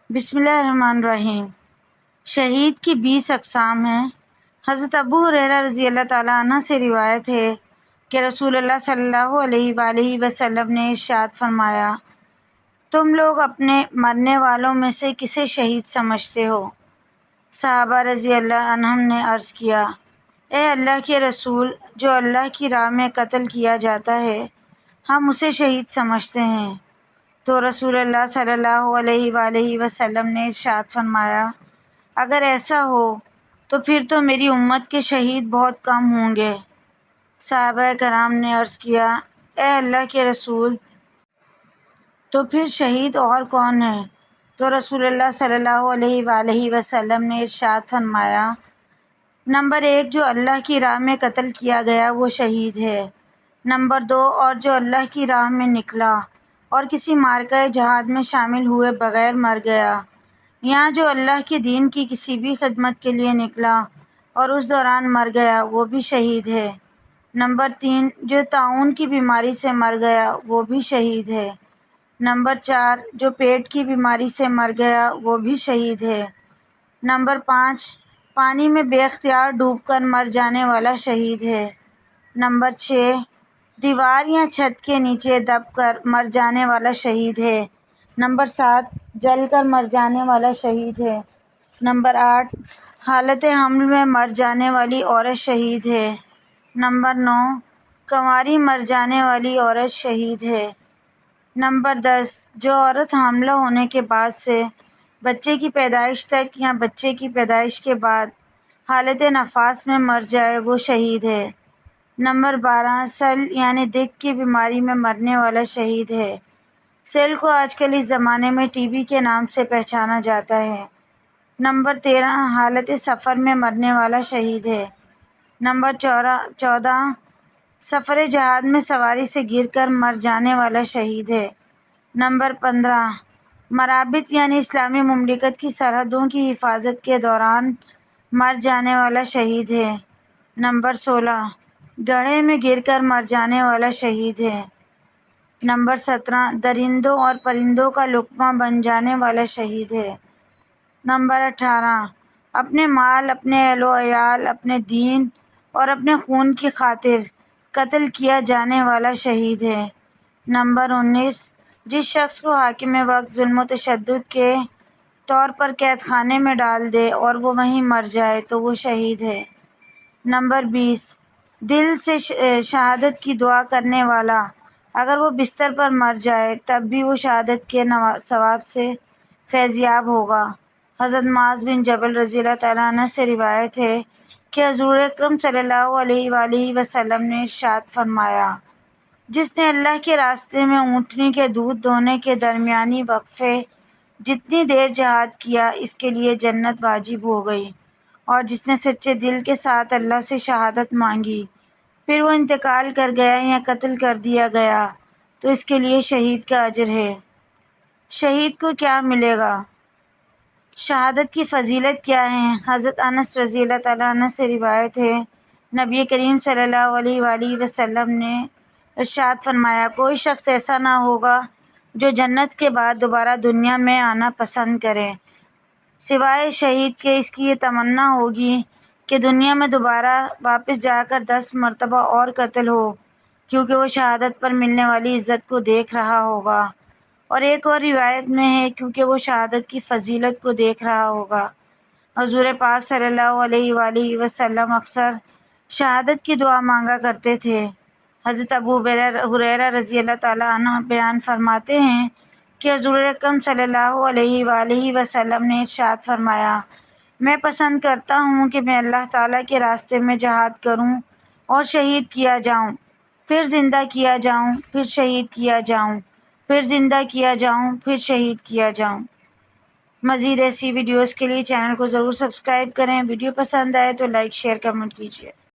بسم اللہ الرحمن الرحیم۔ شہید کی 20 اقسام ہیں۔ حضرت ابو ہریرہ رضی اللہ تعالیٰ عنہ سے روایت ہے کہ رسول اللہ صلی اللہ علیہ وآلہ وسلم نے ارشاد فرمایا، تم لوگ اپنے مرنے والوں میں سے کسے شہید سمجھتے ہو؟ صحابہ رضی اللہ عنہم نے عرض کیا، اے اللہ کے رسول، جو اللہ کی راہ میں قتل کیا جاتا ہے ہم اسے شہید سمجھتے ہیں۔ تو رسول اللہ صلی اللہ علیہ وآلہ وسلم نے ارشاد فرمایا، اگر ایسا ہو تو پھر تو میری امت کے شہید بہت کم ہوں گے۔ صحابہ کرام نے عرض کیا، اے اللہ کے رسول، تو پھر شہید اور کون ہے؟ تو رسول اللہ صلی اللہ علیہ وآلہ وسلم نے ارشاد فرمایا، نمبر 1 جو اللہ کی راہ میں قتل کیا گیا وہ شہید ہے۔ نمبر 2 اور جو اللہ کی راہ میں نکلا اور کسی معرکہ جہاد میں شامل ہوئے بغیر مر گیا، یا جو اللہ کے دین کی کسی بھی خدمت کے لیے نکلا اور اس دوران مر گیا وہ بھی شہید ہے۔ نمبر 3 جو طاعون کی بیماری سے مر گیا وہ بھی شہید ہے۔ نمبر 4 جو پیٹ کی بیماری سے مر گیا وہ بھی شہید ہے۔ نمبر 5 پانی میں بے اختیار ڈوب کر مر جانے والا شہید ہے۔ نمبر 6 دیوار یا چھت کے نیچے دب کر مر جانے والا شہید ہے۔ نمبر 7 جل کر مر جانے والا شہید ہے۔ نمبر 8 حالت حمل میں مر جانے والی عورت شہید ہے۔ نمبر 9 کنواری مر جانے والی عورت شہید ہے۔ نمبر 10 جو عورت حاملہ ہونے کے بعد سے بچے کی پیدائش تک یا بچے کی پیدائش کے بعد حالت نفاس میں مر جائے وہ شہید ہے۔ نمبر 12 سل یعنی دق کی بیماری میں مرنے والا شہید ہے۔ سل کو آج کل اس زمانے میں ٹی بی کے نام سے پہچانا جاتا ہے۔ نمبر 13 حالت سفر میں مرنے والا شہید ہے۔ نمبر 14 سفر جہاد میں سواری سے گر کر مر جانے والا شہید ہے۔ نمبر 15 مرابط یعنی اسلامی مملکت کی سرحدوں کی حفاظت کے دوران مر جانے والا شہید ہے۔ نمبر 16 گڑھے میں گر کر مر جانے والا شہید ہے۔ نمبر 17 درندوں اور پرندوں کا لقمہ بن جانے والا شہید ہے۔ نمبر 18 اپنے مال، اپنے اہل و عیال، اپنے دین اور اپنے خون کی خاطر قتل کیا جانے والا شہید ہے۔ نمبر 19 جس شخص کو حاکم وقت ظلم و تشدد کے طور پر قید خانے میں ڈال دے اور وہ وہیں مر جائے تو وہ شہید ہے۔ نمبر 20 دل سے شہادت کی دعا کرنے والا اگر وہ بستر پر مر جائے تب بھی وہ شہادت کے ثواب سے فیض یاب ہوگا۔ حضرت معاذ بن جبل رضی اللہ تعالیٰ عنہ سے روایت ہے کہ حضور اکرم صلی اللہ علیہ وآلہ وسلم نے ارشاد فرمایا، جس نے اللہ کے راستے میں اونٹنی کے دودھ دوہنے کے درمیانی وقفے جتنی دیر جہاد کیا اس کے لیے جنت واجب ہو گئی، اور جس نے سچے دل کے ساتھ اللہ سے شہادت مانگی پھر وہ انتقال کر گیا یا قتل کر دیا گیا تو اس کے لیے شہید کا اجر ہے۔ شہید کو کیا ملے گا؟ شہادت کی فضیلت کیا ہے؟ حضرت انس رضی اللہ تعالیٰ عنہ سے روایت ہے، نبی کریم صلی اللہ علیہ وآلہ وسلم نے ارشاد فرمایا، کوئی شخص ایسا نہ ہوگا جو جنت کے بعد دوبارہ دنیا میں آنا پسند کرے سوائے شہید کے اس کی یہ تمنا ہوگی کہ دنیا میں دوبارہ واپس جا کر 10 مرتبہ اور قتل ہو، کیونکہ وہ شہادت پر ملنے والی عزت کو دیکھ رہا ہوگا، اور ایک اور روایت میں ہے کیونکہ وہ شہادت کی فضیلت کو دیکھ رہا ہوگا۔ حضور پاک صلی اللہ علیہ وآلہ وسلم اکثر شہادت کی دعا مانگا کرتے تھے۔ حضرت ابو ہریرہ رضی اللہ تعالیٰ عنہ بیان فرماتے ہیں کہ حضور اکرم صلی اللہ علیہ وآلہ وسلم نے ارشاد فرمایا، میں پسند کرتا ہوں کہ میں اللہ تعالیٰ کے راستے میں جہاد کروں اور شہید کیا جاؤں، پھر زندہ کیا جاؤں، پھر شہید کیا جاؤں، پھر زندہ کیا جاؤں، پھر شہید کیا جاؤں۔ مزید ایسی ویڈیوز کے لیے چینل کو ضرور سبسکرائب کریں۔ ویڈیو پسند آئے تو لائک، شیئر، کمنٹ کیجیے۔